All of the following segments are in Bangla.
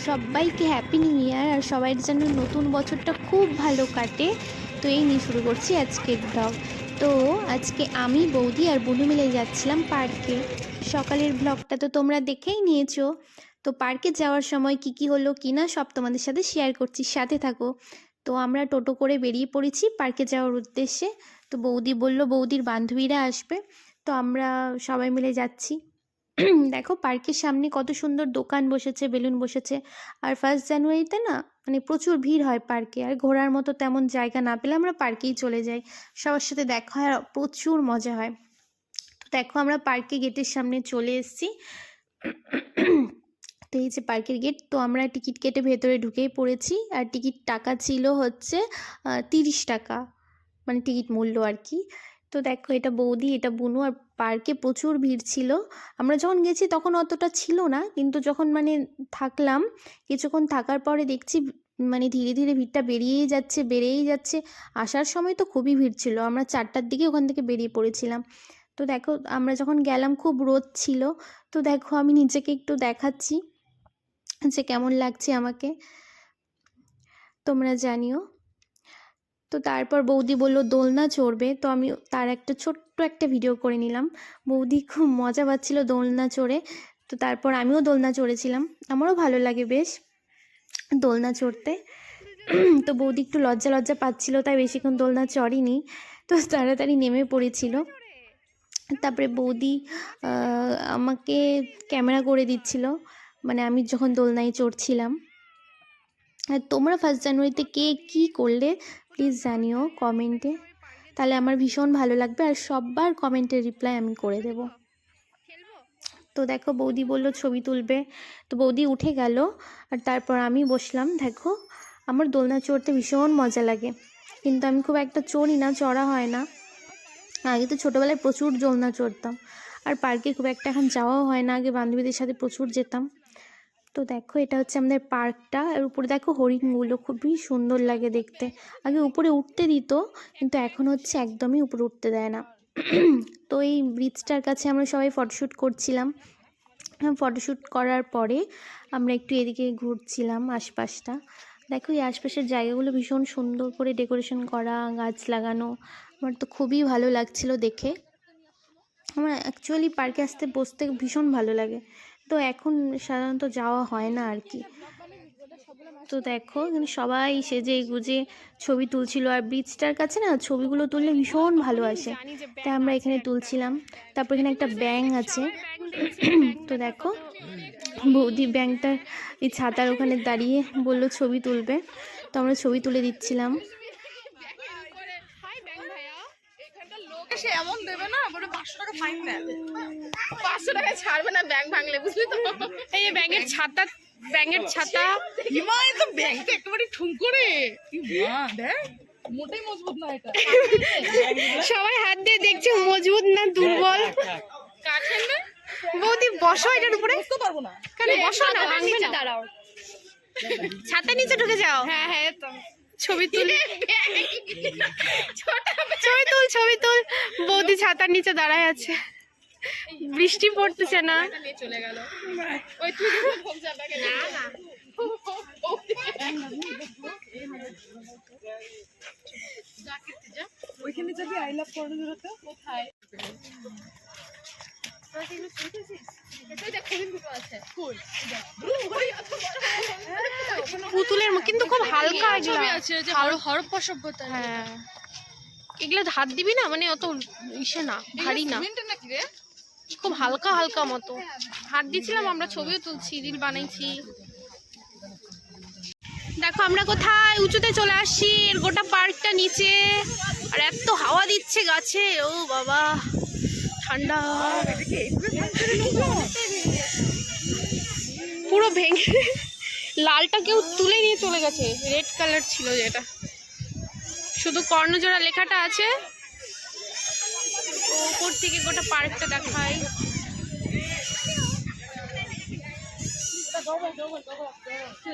সবাইকে হ্যাপি নিউ ইয়ার। আর সবাই যেন নতুন বছরটা খুব ভালো কাটে। তো এই নিয়ে শুরু করছি আজকের ব্লগ। তো আজকে আমি, বৌদি আর বুনু মিলে যাচ্ছিলাম পার্কে। সকালের ব্লগটা তো তোমরা দেখেই নিয়েছো। তো পার্কে যাওয়ার সময় কি হলো কি না সব তোমাদের সাথে শেয়ার করছি, সাথে থাকো। তো আমরা টোটো করে বেরিয়ে পড়েছি পার্কে যাওয়ার উদ্দেশ্যে। তো বৌদি বলল বৌদির বান্ধবীরা আসবে, তো আমরা সবাই মিলে যাচ্ছি। দেখো পার্কের সামনে কত সুন্দর দোকান বসেছে, বেলুন বসেছে। আর 1 জানুয়ারিতে না মানে প্রচুর ভিড় হয় পার্কে, আর ঘোরার মতো তেমন জায়গা না পেলে আমরা পার্কেই চলে যাই। সবার সাথে দেখা হয়, আর প্রচুর মজা হয়। তো দেখো আমরা পার্কে গেটের সামনে চলে এসেছি। তো এই যে পার্কের গেট। তো আমরা টিকিট কেটে ভেতরে ঢুকেই পড়েছি। আর টিকিট টাকা ছিল হচ্ছে 30 টাকা, মানে টিকিট মূল্য আর কি। তো দেখো এটা বৌদি, এটা বুনু। আর পার্কে প্রচুর ভিড় ছিল। আমরা যখন গেছি তখন অতটা ছিল না, কিন্তু যখন মানে থাকলাম কিছুক্ষণ থাকার পরে দেখছি মানে ধীরে ধীরে ভিড়টা বেড়েই যাচ্ছে। আসার সময় তো খুবই ভিড় ছিল, আমরা 4টার দিকে ওখান থেকে বেরিয়ে পড়েছিলাম। তো দেখো আমরা যখন গেলাম খুব রোদ ছিল। তো দেখো আমি নিজেকে একটু দেখাচ্ছি যে কেমন লাগছে আমাকে, তোমরা জানিও। তো তারপর বৌদি বললো দোলনা চড়বে, তো আমি তার একটা ছোট্ট একটা ভিডিও করে নিলাম। বৌদি খুব মজা পাচ্ছিল দোলনা চড়ে। তো তারপর আমিও দোলনা চড়েছিলাম, আমারও ভালো লাগে বেশ দোলনা চড়তে। তো বৌদি একটু লজ্জা লজ্জা পাচ্ছিল, তাই বেশিক্ষণ দোলনা চড়েনি, তো তাড়াতাড়ি নেমে পড়েছিল। তারপরে বৌদি আমাকে ক্যামেরা করে দিচ্ছিল, মানে আমি যখন দোলনায় চড়ছিলাম। আর তোমরা 1 জানুয়ারিতে কে কী করলে প্লিজ জানিও কমেন্টে, তাহলে আমার ভীষণ ভালো লাগবে। আর সবার কমেন্টের রিপ্লাই আমি করে দেব। তো দেখো বৌদি বললো ছবি তুলবে, তো বৌদি উঠে গেল। আর তারপর আমি বসলাম। দেখো আমার দোলনা চড়তে ভীষণ মজা লাগে, কিন্তু আমি খুব একটা চড়ি না, চড়া হয় না। আগে তো ছোটোবেলায় প্রচুর দোলনা চড়তাম। আর পার্কে খুব একটা এখন যাওয়াও হয় না, আগে বান্ধবীদের সাথে প্রচুর যেতাম। তো দেখো এটা হচ্ছে আমাদের পার্কটা। আর উপরে দেখো হরিণগুলো খুবই সুন্দর লাগে দেখতে। আগে উপরে উঠতে দিত, কিন্তু এখন হচ্ছে একদমই উপরে উঠতে দেয় না। তো এই ব্রিজটার কাছে আমরা সবাই ফটোশ্যুট করছিলাম। ফটোশ্যুট করার পরে আমরা একটু এদিকে ঘুরছিলাম আশপাশটা। দেখো এই আশপাশের জায়গাগুলো ভীষণ সুন্দর করে ডেকোরেশন করা, গাছ লাগানো। আমার তো খুবই ভালো লাগছিল দেখে। আমার অ্যাকচুয়ালি পার্কে বসতে ভীষণ ভালো লাগে, তো এখন সাধারণত যাওয়া হয় না আর কি। তো দেখো এখানে সবাই সেজে গুজে ছবি তুলছিল। আর ব্রিজটার কাছে না ছবিগুলো তুললে ভীষণ ভালো আসে, তাই আমরা এখানে তুলছিলাম। তারপর এখানে একটা ব্যাঙ আছে। তো দেখো বৌদি ব্যাঙটার এই ছাতার ওখানে দাঁড়িয়ে বলল ছবি তুলবে, তো আমরা ছবি তুলে দিচ্ছিলাম। সে এমন দেবে না, বলে 500 টাকা ফাইন দেয়, 500 টাকা ছাড়বে না ব্যাংক ভাঙলে, বুঝলি তো। এই ব্যাঙের ছাতা হিমায় তো ব্যাংকটা একেবারে ঠুমকো রে। মা দেখ মোটেই মজবুত না এটা। সবাই হাত দিয়ে দেখছে মজবুত না দুর্বল। কাছেন না বৌদি, বসো এটার উপরে। বসতে পারবো না, কেন বসো না, ভাঙবে না। দাঁড়াও, ছাতা নিচে ঢুকে যাও। হ্যাঁ হ্যাঁ তো ছবি তুল, ছবি তুল। বৌদি ছাতার নিচে দাঁড়ায় আছে, বৃষ্টি পড়তেছে না। চলে গেল ওই তুই না না ওইখানে যাবি আই লাভ কর্ণধরতে। কোথায় পুতুলের কিন্তু খুব হালকা আছে, হরপ্পা সভ্যতা। হ্যাঁ এগুলো হাত দিবি না, মানে অত ইসে না, ভারী না, খুব হালকা হালকা মতো। হাত দিছিলাম, আমরা ছবিও তুলছি, রিল বানাইছি। দেখো আমরা কোথায় উঁচুতে চলে আসছি, গোটা পার্কটা নিচে। আর এত হাওয়া দিচ্ছে গাছে, ও বাবা ঠান্ডা, পুরো ভেঙে। লালটা কেউ তুলে নিয়ে চলে গেছে, রেড কালার ছিল যেটা, শুধু কর্ণজোড়া লেখাটা আছে। উপর থেকে গোটা পার্কটা দেখায়।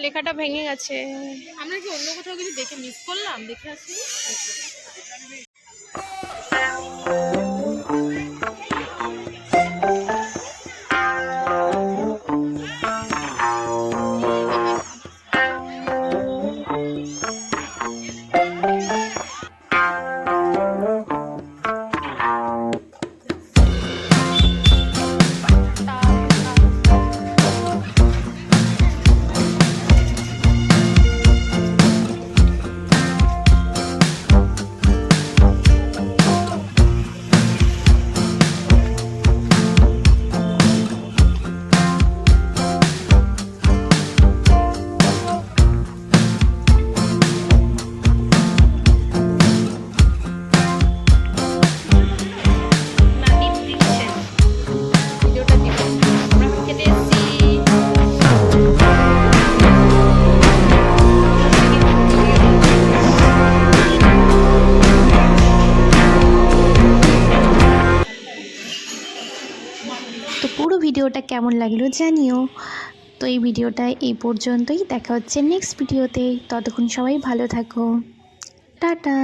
লেখাটা ভেঙে গেছে। আমরা কি অন্য কোথাও কিছু দেখে মিস করলাম, দেখে আসি। পুরো ভিডিওটা কেমন লাগলো জানিও। তো এই ভিডিওটা এই পর্যন্তই, দেখা হচ্ছে নেক্সট ভিডিওতে। ততক্ষণ সবাই ভালো থাকো, টাটা।